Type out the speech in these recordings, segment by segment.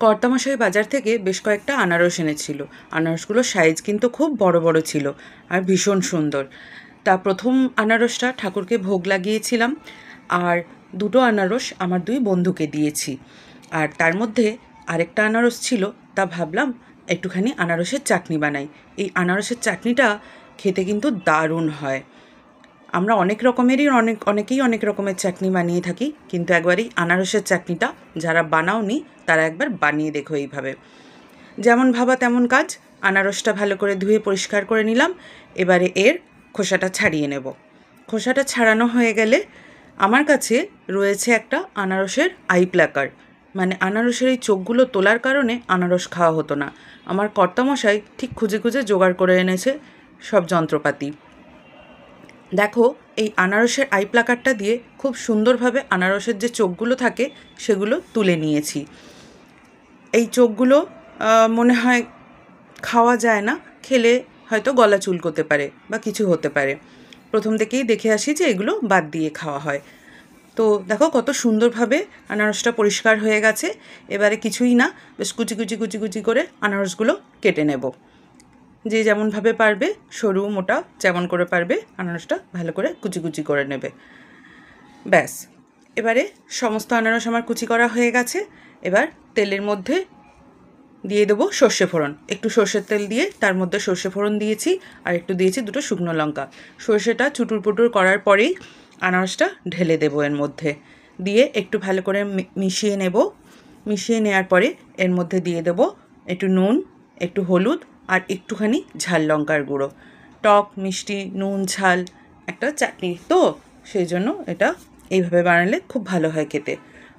কর্তামশাই বাজার থেকে বেশ কয়েকটা আনারস এনেছিল। আনারসগুলোর সাইজ কিন্তু খুব বড় বড় ছিল আর ভীষণ সুন্দর। তা প্রথম আনারসটা ঠাকুরকে ভোগ লাগিয়েছিলাম, আর দুটো আনারস আমার দুই বন্ধুকে দিয়েছি। আর তার মধ্যে আরেকটা আনারস ছিল, তা ভাবলাম একটুখানি আনারসের চাটনি বানাই। এই আনারসের চাটনিটা খেতে কিন্তু দারুণ হয়। আমরা অনেক রকমেরই অনেকেই অনেক রকমের চাটনি বানিয়ে থাকি, কিন্তু একবার এই আনারসের চাটনিটা যারা বানাওনি তারা একবার বানিয়ে দেখো এইভাবে। যেমন ভাবা তেমন কাজ। আনারসটা ভালো করে ধুয়ে পরিষ্কার করে নিলাম। এবারে এর খোসাটা ছাড়িয়ে নেব। খোসাটা ছাড়ানো হয়ে গেলে আমার কাছে রয়েছে একটা আনারসের আই প্লাকার, মানে আনারসের এই চোখগুলো তোলার কারণে আনারস খাওয়া হতো না। আমার কর্তামশাই ঠিক খুঁজে খুঁজে জোগাড় করে এনেছে সব যন্ত্রপাতি। দেখো, এই আনারসের আই প্লাকারটা দিয়ে খুব সুন্দরভাবে আনারসের যে চোখগুলো থাকে সেগুলো তুলে নিয়েছি। এই চোখগুলো মনে হয় খাওয়া যায় না, খেলে হয়তো গলা চুলকোতে পারে বা কিছু হতে পারে। প্রথম থেকেই দেখে আসি যে এগুলো বাদ দিয়ে খাওয়া হয়। তো দেখো কত সুন্দরভাবে আনারসটা পরিষ্কার হয়ে গেছে। এবারে কিছুই না, বেশ কুচি কুচি কুচি কুচি করে আনারসগুলো কেটে নেব। যে যেমনভাবে পারবে, সরু মোটা যেমন করে পারবে আনারসটা ভালো করে কুচি কুচি করে নেবে। ব্যাস, এবারে সমস্ত আনারস আমার কুচি করা হয়ে গেছে। এবার তেলের মধ্যে দিয়ে দেবো সর্ষে ফোড়ন। একটু সর্ষের তেল দিয়ে তার মধ্যে সর্ষে ফোড়ন দিয়েছি, আর একটু দিয়েছি দুটো শুকনো লঙ্কা। সর্ষেটা চুটুর পুটুর করার পরেই আনারসটা ঢেলে দেবো এর মধ্যে, দিয়ে একটু ভালো করে মিশিয়ে নেব। মিশিয়ে নেওয়ার পরে এর মধ্যে দিয়ে দেবো একটু নুন, একটু হলুদ, আর একটুখানি ঝাল লঙ্কার গুঁড়ো। টক মিষ্টি নুন ঝাল একটা চাটনি তো, সেই জন্য এটা এইভাবে বানালে খুব ভালো হয় খেতে।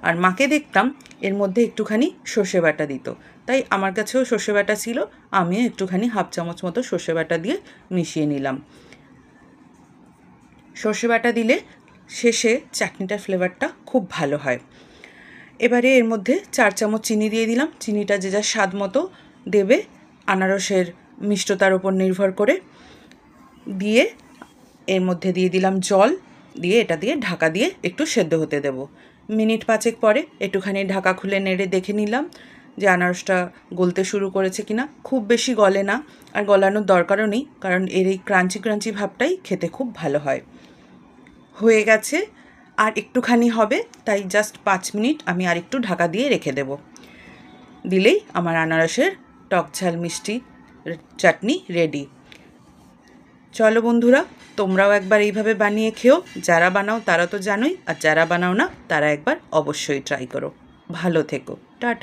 আর মাকে দেখতাম এর মধ্যে একটুখানি সর্ষে বাটা দিত, তাই আমার কাছেও সর্ষে বাটা ছিল। আমিও একটুখানি হাফ চামচ মতো সর্ষে বাটা দিয়ে মিশিয়ে নিলাম। সর্ষে বাটা দিলে শেষে চাটনিটার ফ্লেভারটা খুব ভালো হয়। এবারে এর মধ্যে 4 চামচ চিনি দিয়ে দিলাম। চিনিটা যে যার স্বাদ মতো দেবে, আনারসের মিষ্টতার ওপর নির্ভর করে। দিয়ে এর মধ্যে দিয়ে দিলাম জল, দিয়ে এটা দিয়ে ঢাকা দিয়ে একটু সেদ্ধ হতে দেব। মিনিট 5 পরে একটুখানি ঢাকা খুলে নেড়ে দেখে নিলাম যে আনারসটা গলতে শুরু করেছে কিনা। খুব বেশি গলে না, আর গলানোর দরকারও নেই, কারণ এর এই ক্রাঞ্চি ক্রাঞ্চি ভাবটাই খেতে খুব ভালো হয়। হয়ে গেছে, আর একটুখানি হবে, তাই জাস্ট 5 মিনিট আমি আর একটু ঢাকা দিয়ে রেখে দেব। দিলেই আমার আনারসের টক ঝাল মিষ্টি চাটনি রেডি। চলো বন্ধুরা, তোমরাও একবার এইভাবে বানিয়ে খেও। যারা বানাও তারা তো জানোই, আর যারা বানাও না তারা একবার অবশ্যই ট্রাই করো। ভালো থেকো, টাটা।